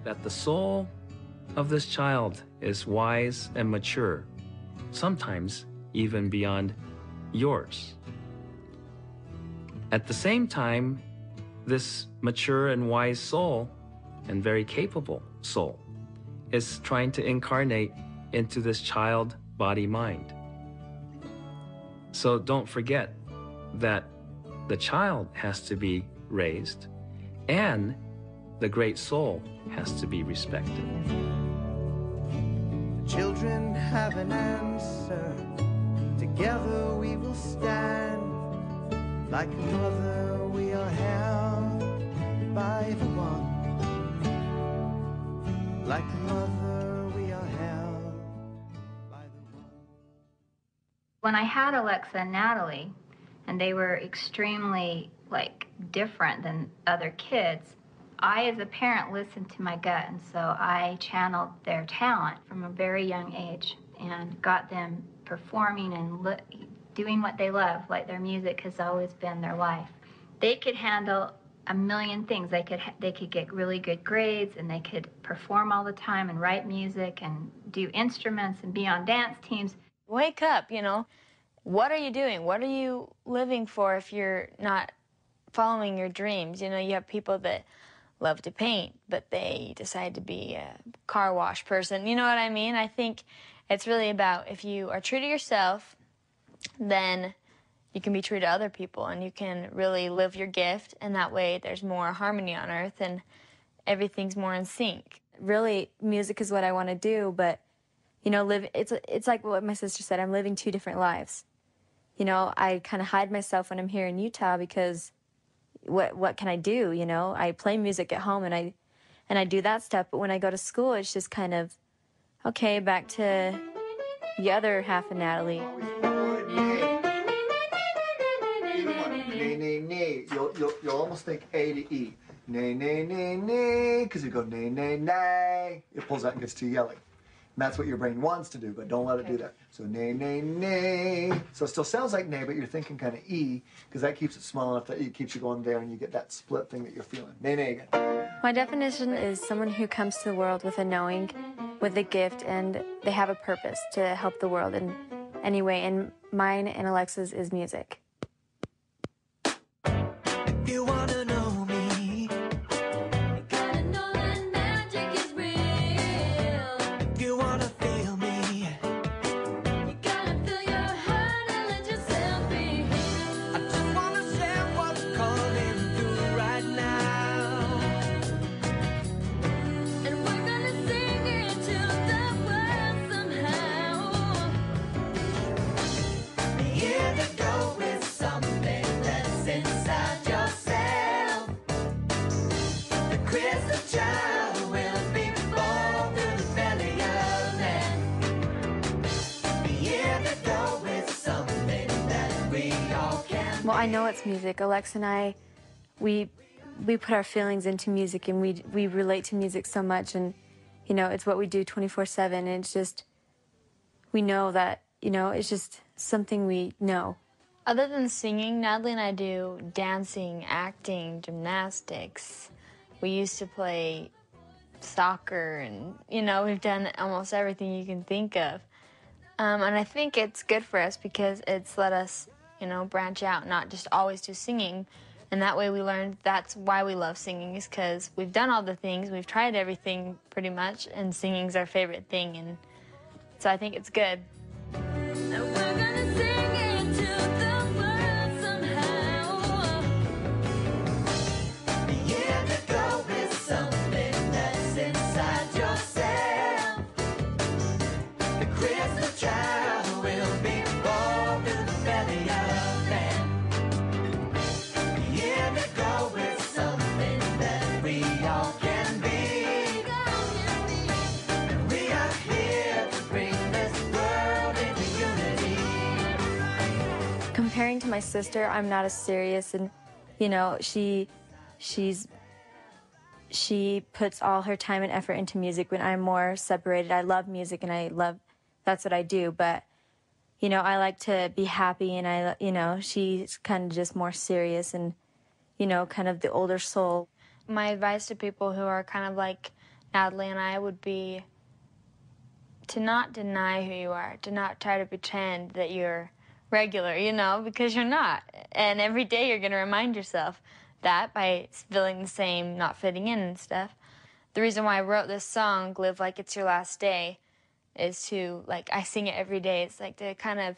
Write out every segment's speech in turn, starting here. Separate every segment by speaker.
Speaker 1: that the soul of this child is wise and mature, sometimes even beyond yours. At the same time, this mature and wise soul, and very capable soul, is trying to incarnate into this child body mind. So don't forget that the child has to be raised and the great soul has to be respected.
Speaker 2: The children have an answer. Together we will stand. Like a mother we are held by the one. Like a mother we are held by the one.
Speaker 3: When I had Alexa and Natalie, and they were extremely different than other kids, I as a parent listened to my gut, and so I channeled their talent from a very young age and got them performing and doing what they love. Like, their music has always been their life. They could handle a million things. They could get really good grades, and they could perform all the time and write music and do instruments and be on dance teams.
Speaker 4: Wake up, you know. What are you doing? What are you living for if you're not following your dreams? You know, you have people that love to paint, but they decide to be a car wash person. You know what I mean? I think it's really about, if you are true to yourself, then you can be true to other people, and you can really live your gift, and that way there's more harmony on earth and everything's more in sync.
Speaker 5: Really, music is what I want to do, but, you know, it's like what my sister said, I'm living two different lives. You know, I kind of hide myself when I'm here in Utah because what can I do, you know? I play music at home and I do that stuff, but when I go to school, it's just kind of, okay, back to the other half of Natalie.
Speaker 6: Nay, nay, nay. You'll almost think A to E. Nay, nay, nay, nay, because you go nay, nay, nay. It pulls out and gets too yelly. And that's what your brain wants to do, but don't let it do that. So nay, nay, nay. So it still sounds like nay, but you're thinking kind of E, because that keeps it small enough that it keeps you going there and you get that split thing that you're feeling. Nay, nay again.
Speaker 5: My definition is someone who comes to the world with a knowing, with a gift, and they have a purpose to help the world in any way. And mine and Alexa's is music.
Speaker 2: You wanna know me? You gotta know that magic is real. You wanna feel me? You gotta feel your heart and let yourself be. I just wanna share what's coming through right now. And we're gonna sing it to the world somehow. The indigo is something that's inside yourself. The crystal child will be born through the belly of man. The indigo is something that we all can.
Speaker 5: Well, I know it's music. Alexa and I, we put our feelings into music, and we relate to music so much, and, you know, it's what we do 24/7, and it's just, we know that, you know, it's just something we know.
Speaker 4: Other than singing, Natalie and I do dancing, acting, gymnastics. We used to play soccer, and, you know, we've done almost everything you can think of. And I think it's good for us because it's let us, you know, branch out, not just always do singing. And that way we learned that's why we love singing, is because we've done all the things, we've tried everything pretty much, and singing's our favorite thing. And so I think it's good.
Speaker 2: And we're gonna sing it to the world somehow. The indigo is something that's inside yourself. The crystal child will be born in the belly of man. The indigo is something that we all can be. And we are here to bring this world into unity.
Speaker 5: Comparing to my sister, I'm not as serious, and, you know, she puts all her time and effort into music when I'm more separated. I love music, and that's what I do, but, you know, I like to be happy, and you know, she's kind of just more serious and, you know, kind of the older soul.
Speaker 4: My advice to people who are kind of like Natalie and I would be to not deny who you are, to not try to pretend that you're regular, you know, because you're not. And every day you're going to remind yourself that by feeling the same, not fitting in and stuff. The reason why I wrote this song, Live Like It's Your Last Day, is to, like, I sing it every day. It's like to kind of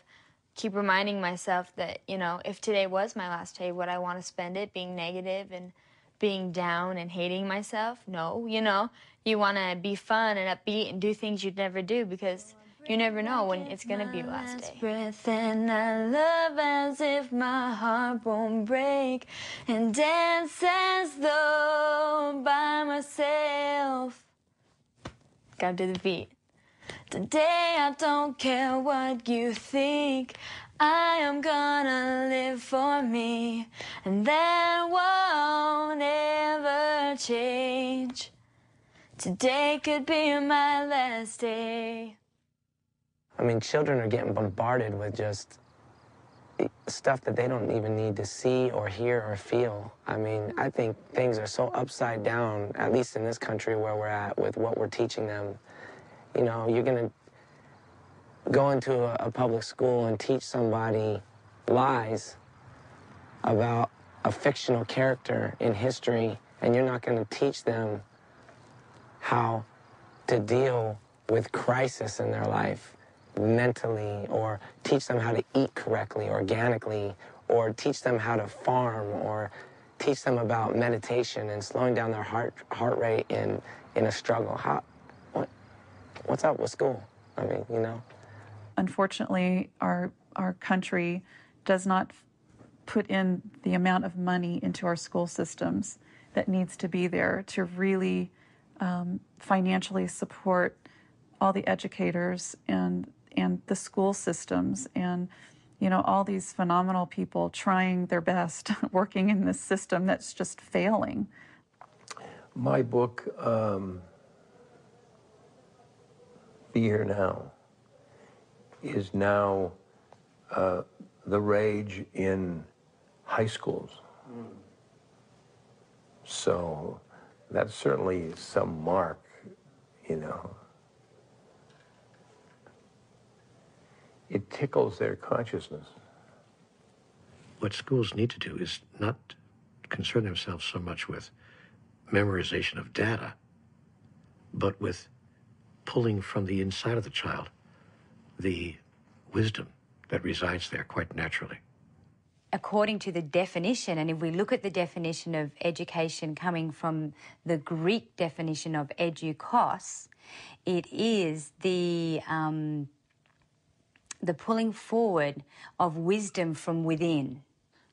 Speaker 4: keep reminding myself that, you know, if today was my last day, would I want to spend it being negative and being down and hating myself? No, you know, you want to be fun and upbeat and do things you'd never do because you never know when it's going to be your last day. Breath and I love as if my heart won't break and dance as though by myself. Gotta do the beat. Today I don't care what you think, I am gonna live for me, and that won't ever change. Today could be my last day.
Speaker 7: I mean, children are getting bombarded with just stuff that they don't even need to see or hear or feel. I mean, I think things are so upside down, at least in this country where we're at, with what we're teaching them. You know, you're going to go into a public school and teach somebody lies about a fictional character in history, and you're not going to teach them how to deal with crisis in their life mentally, or teach them how to eat correctly, organically, or teach them how to farm, or teach them about meditation and slowing down their heart rate in a struggle. What's up with school? I mean, you know.
Speaker 8: Unfortunately, our country does not put in the amount of money into our school systems that needs to be there to really financially support all the educators and the school systems and, you know, all these phenomenal people trying their best, working in this system that's just failing.
Speaker 9: My book, Be Here Now, is now the rage in high schools. So that's certainly some mark, you know. It tickles their consciousness.
Speaker 10: What schools need to do is not concern themselves so much with memorization of data, but with pulling from the inside of the child the wisdom that resides there quite naturally.
Speaker 11: According to the definition, and if we look at the definition of education coming from the Greek definition of edukos, it is the pulling forward of wisdom from within.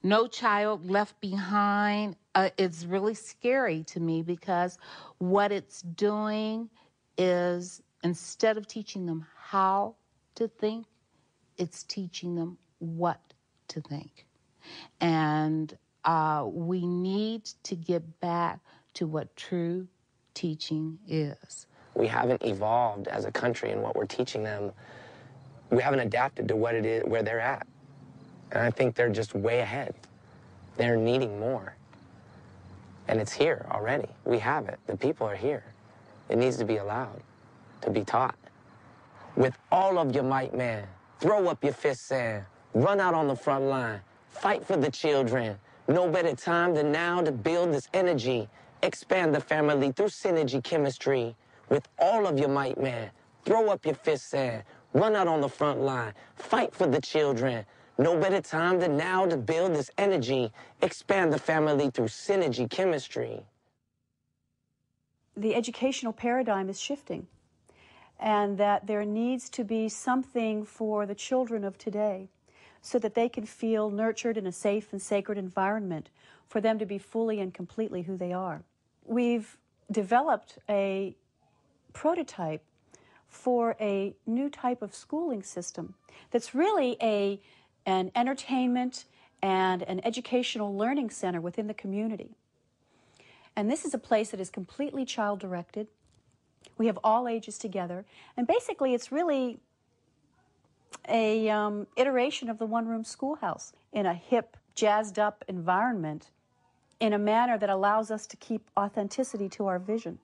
Speaker 12: No child left behind. It's really scary to me because what it's doing is, instead of teaching them how to think, it's teaching them what to think. And we need to get back to what true teaching is.
Speaker 7: We haven't evolved as a country in what we're teaching them. We haven't adapted to what it is, where they're at. And I think they're just way ahead. They're needing more. And it's here already. We have it. The people are here. It needs to be allowed to be taught. With all of your might, man, throw up your fists and run out on the front line. Fight for the children. No better time than now to build this energy. Expand the family through synergy chemistry. With all of your might, man, throw up your fists and run out on the front line. Fight for the children. No better time than now to build this energy. Expand the family through synergy chemistry.
Speaker 13: The educational paradigm is shifting, and that there needs to be something for the children of today so that they can feel nurtured in a safe and sacred environment for them to be fully and completely who they are. We've developed a prototype for a new type of schooling system that's really an entertainment and an educational learning center within the community. And this is a place that is completely child-directed. We have all ages together. And basically, it's really a iteration of the one-room schoolhouse in a hip, jazzed-up environment in a manner that allows us to keep authenticity to our vision.